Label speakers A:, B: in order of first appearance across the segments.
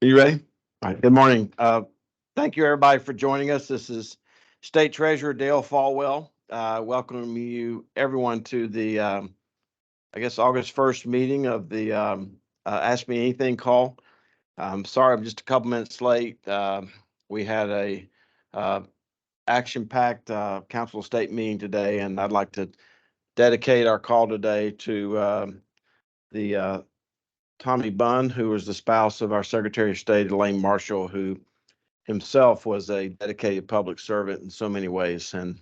A: Are you ready? All right. Good morning. Thank you, everybody, for joining us. This is State Treasurer Dale Falwell. Welcoming you, everyone, to the, I guess, August 1st meeting of the Ask Me Anything call. I'm sorry I'm just a couple minutes late. We had a action-packed Council of State meeting today, and I'd like to dedicate our call today to the Tommy Bunn, who was the spouse of our Secretary of State, Elaine Marshall, who himself was a dedicated public servant in so many ways. And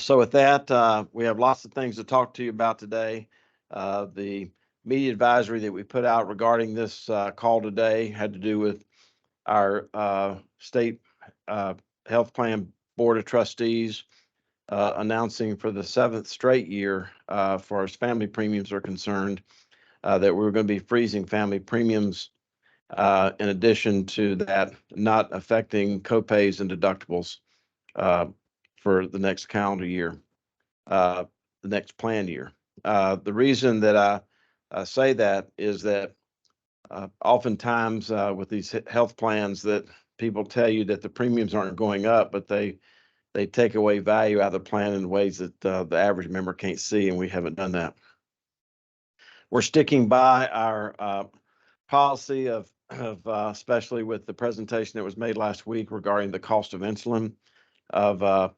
A: so with that, we have lots of things to talk to you about today. The media advisory that we put out regarding this call today had to do with our state health plan board of trustees announcing for the 7th straight year, for as family premiums are concerned, that we're going to be freezing family premiums. In addition to that, not affecting copays and deductibles for the next calendar year, the next plan year. The reason that I say that is that oftentimes with these health plans that people tell you that the premiums aren't going up, but they take away value out of the plan in ways that the average member can't see, and we haven't done that. We're sticking by our policy of especially with the presentation that was made last week regarding the cost of insulin, of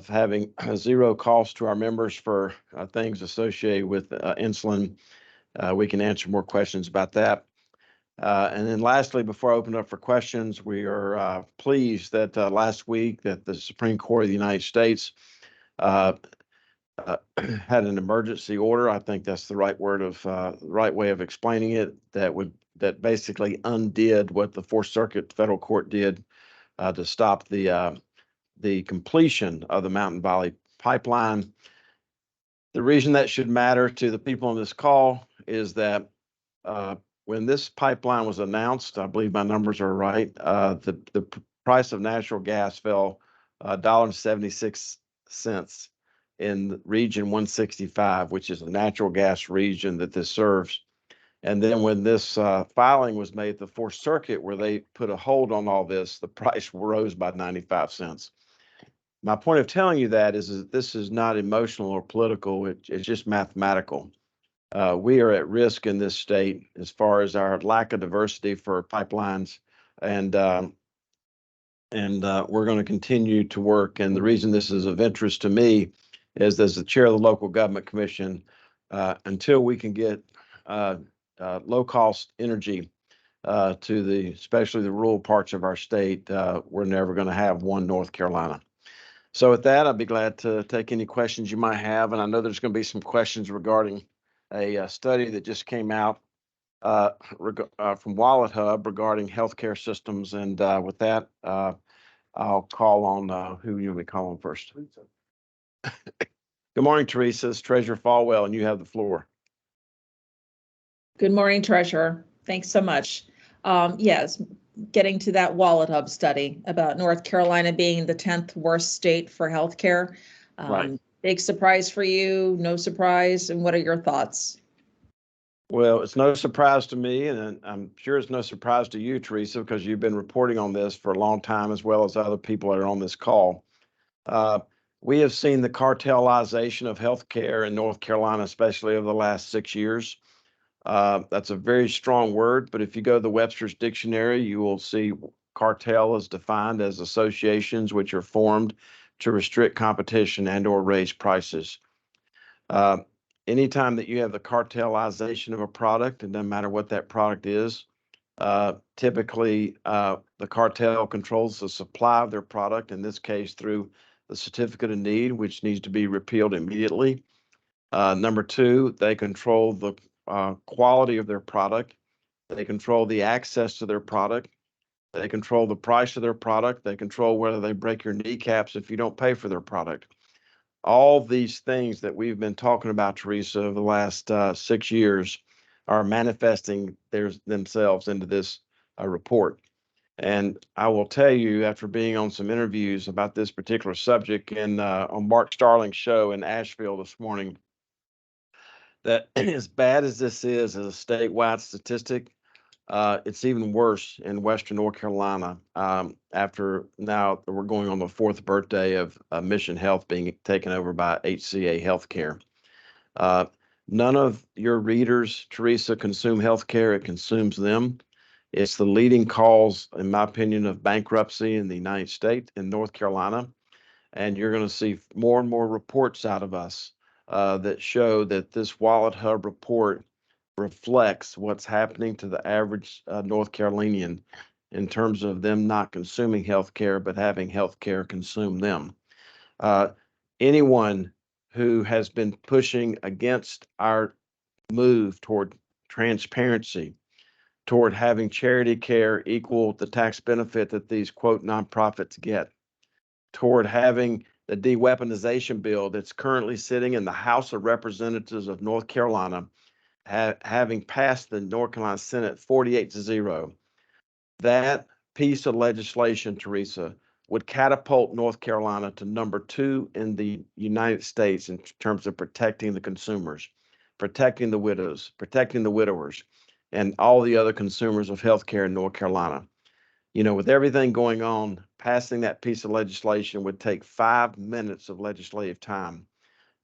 A: having zero cost to our members for things associated with insulin. We can answer more questions about that. And then lastly, before I open up for questions, we are pleased that last week that the Supreme Court of the United States had an emergency order. I think that's the right word of right way of explaining it. That basically undid what the Fourth Circuit Federal Court did to stop the completion of the Mountain Valley Pipeline. The reason that should matter to the people on this call is that when this pipeline was announced, I believe my numbers are right, the price of natural gas fell $1.76 in region 165, which is the natural gas region that this serves. And then when this filing was made at the Fourth Circuit, where they put a hold on all this, the price rose by 95 cents. My point of telling you that is that this is not emotional or political. It's just mathematical. We are at risk in this state as far as our lack of diversity for pipelines, and we're going to continue to work. And the reason this is of interest to me is, as the chair of the Local Government Commission, until we can get low-cost energy to especially the rural parts of our state, we're never going to have one North Carolina. So with that, I'd be glad to take any questions you might have. And I know there's going to be some questions regarding a study that just came out from WalletHub regarding healthcare systems. And with that, I'll call on who you may call on first. Good morning, Teresa. It's Treasurer Falwell, and you have the floor.
B: Good morning, Treasurer. Thanks so much. Yes, getting to that WalletHub study about North Carolina being the 10th worst state for healthcare.
A: Right.
B: Big surprise for you, no surprise, and what are your thoughts?
A: Well, it's no surprise to me, and I'm sure it's no surprise to you, Teresa, because you've been reporting on this for a long time, as well as other people that are on this call. We have seen the cartelization of healthcare in North Carolina, especially over the last 6 years. That's a very strong word, but if you go to the Webster's Dictionary, you will see cartel is defined as associations which are formed to restrict competition and or raise prices. Anytime that you have the cartelization of a product, it doesn't matter what that product is, typically the cartel controls the supply of their product, in this case through the certificate of need, which needs to be repealed immediately. Number two, they control the quality of their product. They control the access to their product. They control the price of their product. They control whether they break your kneecaps if you don't pay for their product. All these things that we've been talking about, Teresa, over the last 6 years are manifesting themselves into this report. And I will tell you, after being on some interviews about this particular subject on Mark Starling's show in Asheville this morning, that as bad as this is as a statewide statistic, It's even worse in Western North Carolina. After now we're going on the 4th birthday of Mission Health being taken over by HCA Healthcare. None of your readers, Teresa, consume healthcare. It consumes them. It's the leading cause, in my opinion, of bankruptcy in the United States in North Carolina. And you're going to see more and more reports out of us that show that this Wallet Hub report reflects what's happening to the average North Carolinian in terms of them not consuming healthcare, but having healthcare consume them. Anyone who has been pushing against our move toward transparency, toward having charity care equal the tax benefit that these quote nonprofits get, toward having the de-weaponization bill that's currently sitting in the House of Representatives of North Carolina, having passed the North Carolina Senate 48-0. That piece of legislation, Teresa, would catapult North Carolina to number 2 in the United States in terms of protecting the consumers, protecting the widows, protecting the widowers, and all the other consumers of healthcare in North Carolina. You know, with everything going on, passing that piece of legislation would take 5 minutes of legislative time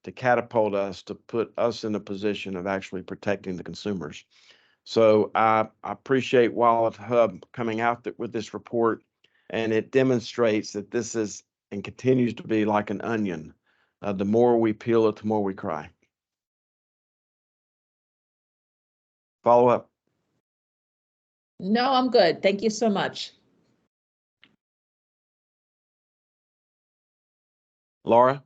A: to catapult us, to put us in a position of actually protecting the consumers. So I appreciate Wallet Hub coming out with this report, and it demonstrates that this is and continues to be like an onion. The more we peel it, the more we cry. Follow up.
B: No, I'm good. Thank you so much.
A: Laura?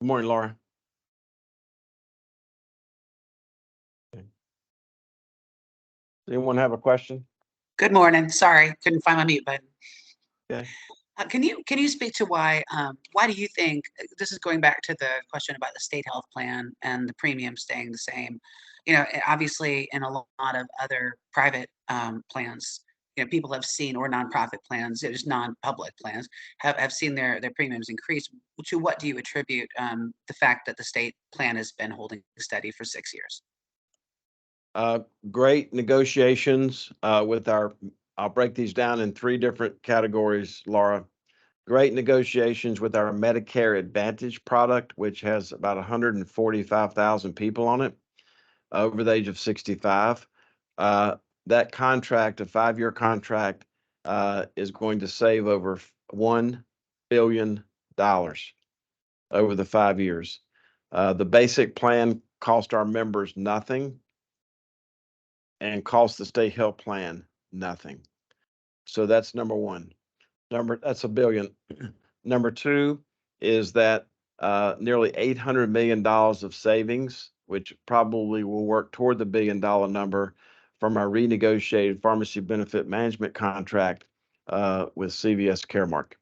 A: Good morning, Laura. Does anyone have a question?
C: Good morning. Sorry, couldn't find my mute button.
A: Okay.
C: Can you speak to why do you think this is going back to the question about the state health plan and the premium staying the same? You know, obviously in a lot of other private plans, you know, people have seen, or nonprofit plans, there's non-public plans, have seen their premiums increase. To what do you attribute the fact that the state plan has been holding steady for 6 years?
A: Great negotiations with I'll break these down in 3 different categories, Laura. Great negotiations with our Medicare Advantage product, which has about 145,000 people on it over the age of 65. That contract, a 5-year contract, is going to save over $1 billion over the 5 years. The basic plan cost our members nothing and cost the state health plan nothing. So that's number 1. That's $1 billion. Number 2 is that nearly $800 million of savings, which probably will work toward the $1 billion number from our renegotiated pharmacy benefit management contract with CVS Caremark.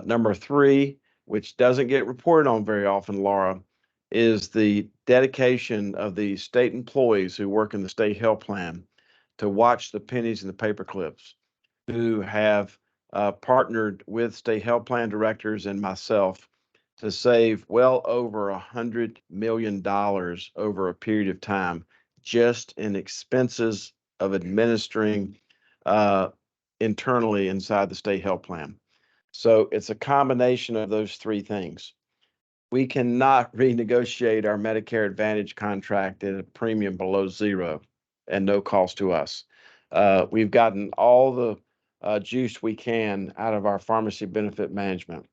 A: Number 3, which doesn't get reported on very often, Laura, is the dedication of the state employees who work in the state health plan to watch the pennies and the paper clips, who have partnered with state health plan directors and myself to save well over $100 million over a period of time, just in expenses of administering internally inside the state health plan. So it's a combination of those 3 things. We cannot renegotiate our Medicare Advantage contract at a premium below 0 and no cost to us. We've gotten all the juice we can out of our pharmacy benefit management.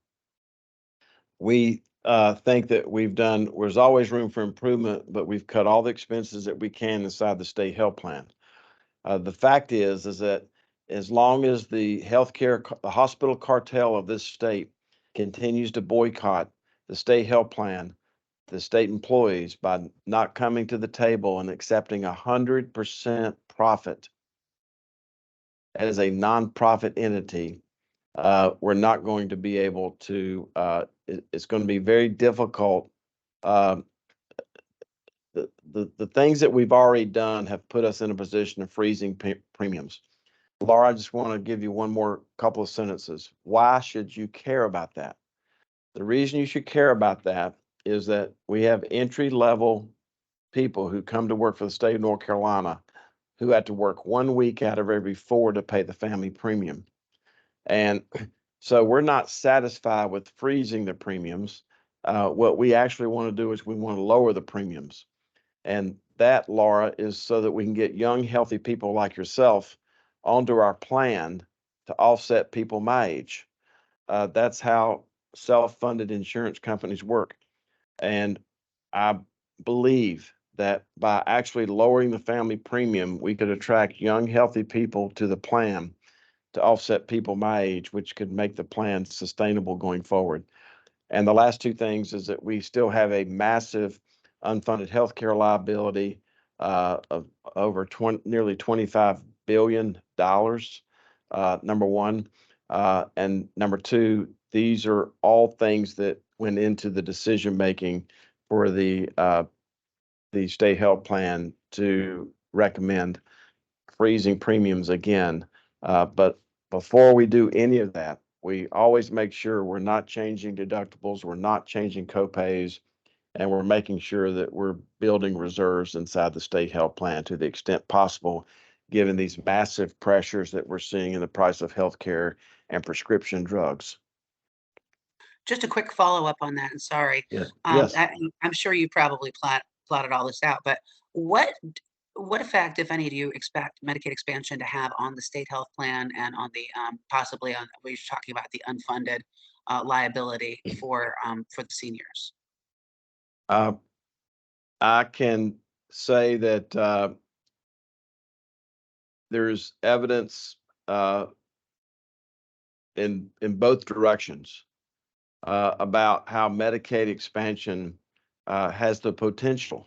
A: We think that there's always room for improvement, but we've cut all the expenses that we can inside the state health plan. The fact is that as long as the hospital cartel of this state continues to boycott the state health plan, the state employees, by not coming to the table and accepting 100% profit as a nonprofit entity, we're not going to be able to, it's going to be very difficult. The things that we've already done have put us in a position of freezing premiums. Laura, I just want to give you one more couple of sentences. Why should you care about that? The reason you should care about that is that we have entry-level people who come to work for the state of North Carolina who had to work 1 week out of every 4 to pay the family premium. And so we're not satisfied with freezing the premiums. What we actually want to do is we want to lower the premiums. And that, Laura, is so that we can get young, healthy people like yourself onto our plan to offset people my age. That's how self-funded insurance companies work. And I believe that by actually lowering the family premium, we could attract young, healthy people to the plan to offset people my age, which could make the plan sustainable going forward. And the last two things is that we still have a massive unfunded healthcare liability of over nearly $25 billion, number one. And number two, these are all things that went into the decision-making for the state health plan to recommend freezing premiums again. But before we do any of that, we always make sure we're not changing deductibles, we're not changing copays, and we're making sure that we're building reserves inside the state health plan to the extent possible, given these massive pressures that we're seeing in the price of healthcare and prescription drugs.
C: Just a quick follow-up on that, and sorry.
A: Yes. Yes.
C: I'm sure you probably plotted all this out, but what effect, if any, do you expect Medicaid expansion to have on the state health plan and on the possibly on what you're talking about, the unfunded liability for the seniors?
A: I can say that there's evidence in both directions about how Medicaid expansion has the potential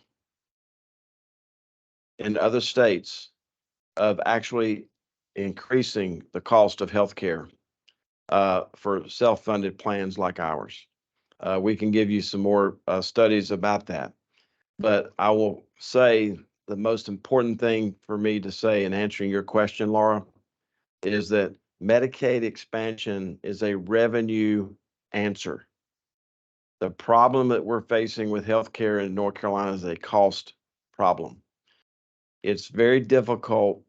A: in other states of actually increasing the cost of healthcare for self-funded plans like ours. We can give you some more studies about that. But I will say the most important thing for me to say in answering your question, Laura, is that Medicaid expansion is a revenue answer. The problem that we're facing with healthcare in North Carolina is a cost problem. It's very difficult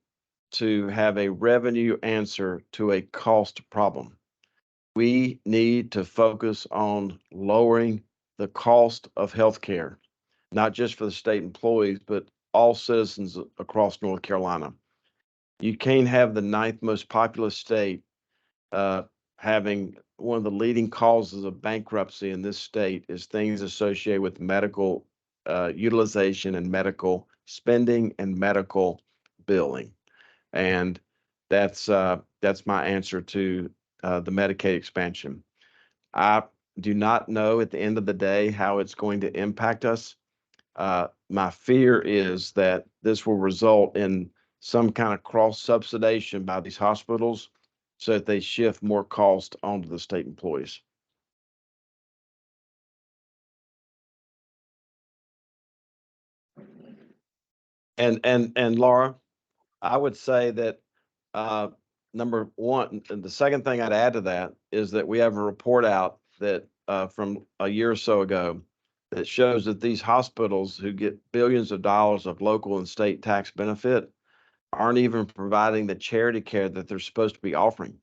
A: to have a revenue answer to a cost problem. We need to focus on lowering the cost of healthcare, not just for the state employees, but all citizens across North Carolina. You can't have the 9th most populous state having one of the leading causes of bankruptcy in this state is things associated with medical utilization and medical spending and medical billing. And that's my answer to the Medicaid expansion. I do not know at the end of the day how it's going to impact us. My fear is that this will result in some kind of cross subsidization by these hospitals so that they shift more cost onto the state employees. And Laura, I would say that number one, and the second thing I'd add to that is that we have a report out that from a year or so ago that shows that these hospitals who get billions of dollars of local and state tax benefit aren't even providing the charity care that they're supposed to be offering.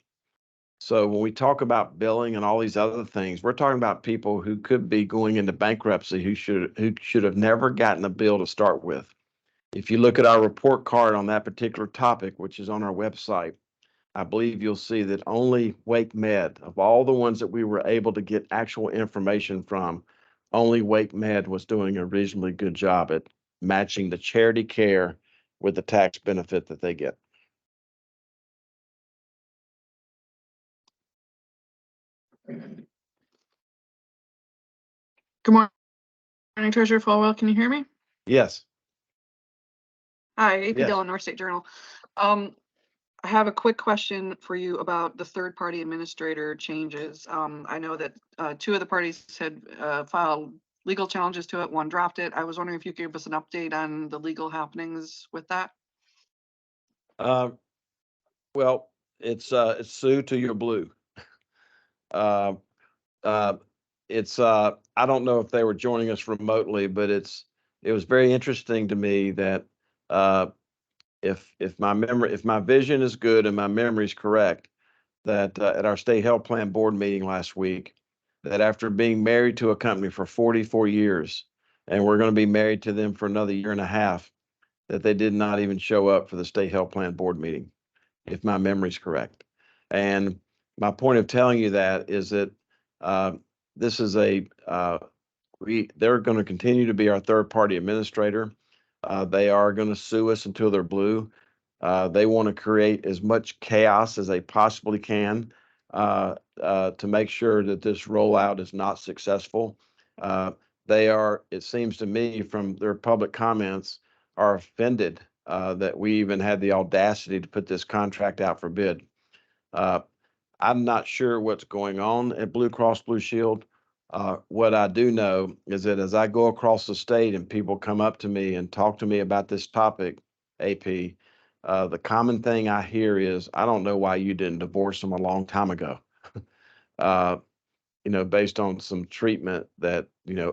A: So when we talk about billing and all these other things, we're talking about people who could be going into bankruptcy who should have never gotten a bill to start with. If you look at our report card on that particular topic, which is on our website, I believe you'll see that only Wake Med, of all the ones that we were able to get actual information from, only Wake Med was doing a reasonably good job at matching the charity care with the tax benefit that they get.
D: Good morning, Treasurer Falwell. Can you hear me?
A: Yes.
D: Hi, AP
A: Yes.
D: Dillon, North State Journal. I have a quick question for you about the third-party administrator changes. I know that 2 of the parties had filed legal challenges to it. One dropped it. I was wondering if you could give us an update on the legal happenings with that.
A: Well, it's Sue to your blue. It's I don't know if they were joining us remotely, but it's it was very interesting to me that if my vision is good and my memory is correct, that at our state health plan board meeting last week, that after being married to a company for 44 years, and we're going to be married to them for another year and a half, that they did not even show up for the state health plan board meeting, if my memory is correct. And my point of telling you that is that this is they're going to continue to be our third party administrator. They are going to sue us until they're blue. They want to create as much chaos as they possibly can to make sure that this rollout is not successful. They are, it seems to me from their public comments, are offended that we even had the audacity to put this contract out for bid. I'm not sure what's going on at Blue Cross Blue Shield. What I do know is that as I go across the state and people come up to me and talk to me about this topic, AP, the common thing I hear is, I don't know why you didn't divorce them a long time ago. Based on some treatment that,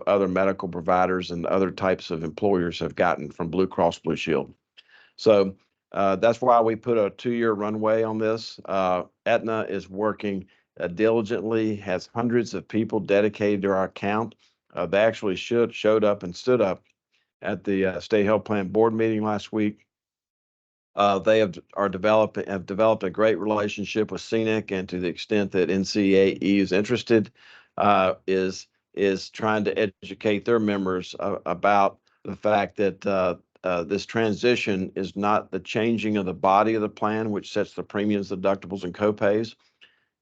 A: other medical providers and other types of employers have gotten from Blue Cross Blue Shield. So that's why we put a 2-year runway on this. Aetna is working diligently, has hundreds of people dedicated to our account. They actually showed up and stood up at the state health plan board meeting last week. They have developed a great relationship with CNIC, and to the extent that NCAE is interested, is trying to educate their members about the fact that this transition is not the changing of the body of the plan, which sets the premiums, deductibles, and copays.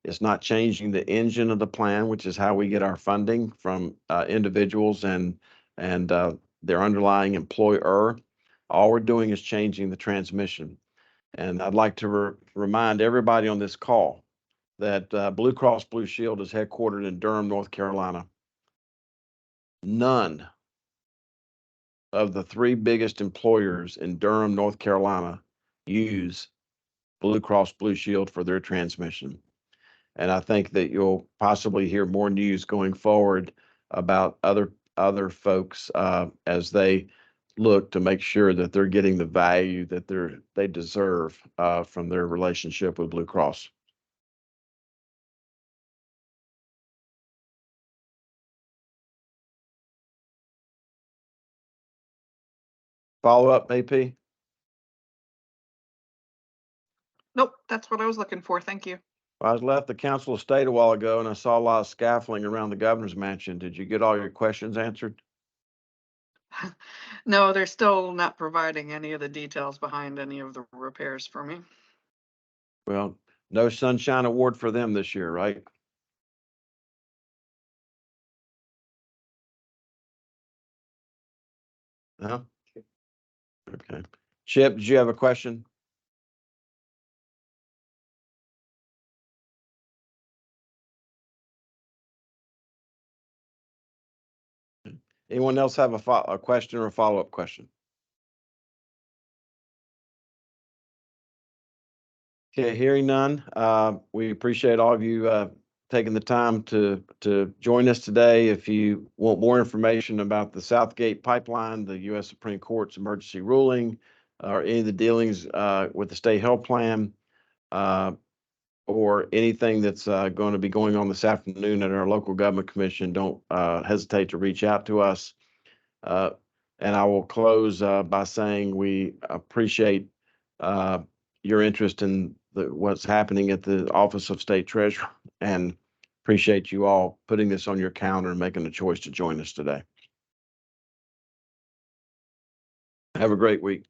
A: It's not changing the engine of the plan, which is how we get our funding from individuals and their underlying employer. All we're doing is changing the transmission. And I'd like to remind everybody on this call that Blue Cross Blue Shield is headquartered in Durham, North Carolina. None of the 3 biggest employers in Durham, North Carolina use Blue Cross Blue Shield for their transmission. And I think that you'll possibly hear more news going forward about other folks as they look to make sure that they're getting the value that they deserve from their relationship with Blue Cross. Follow up, AP?
D: Nope, that's what I was looking for. Thank you.
A: I left the Council of State a while ago and I saw a lot of scaffolding around the governor's mansion. Did you get all your questions answered?
D: No, they're still not providing any of the details behind any of the repairs for me.
A: Well, no Sunshine Award for them this year, right? No? Okay. Chip, did you have a question? Anyone else have a question or a follow-up question? Okay, hearing none, we appreciate all of you taking the time to join us today. If you want more information about the Southgate pipeline, the U.S. Supreme Court's emergency ruling, or any of the dealings with the state health plan, or anything that's going to be going on this afternoon at our local government commission, don't hesitate to reach out to us. And I will close by saying we appreciate your interest in what's happening at the Office of State Treasurer, and appreciate you all putting this on your calendar and making the choice to join us today. Have a great week.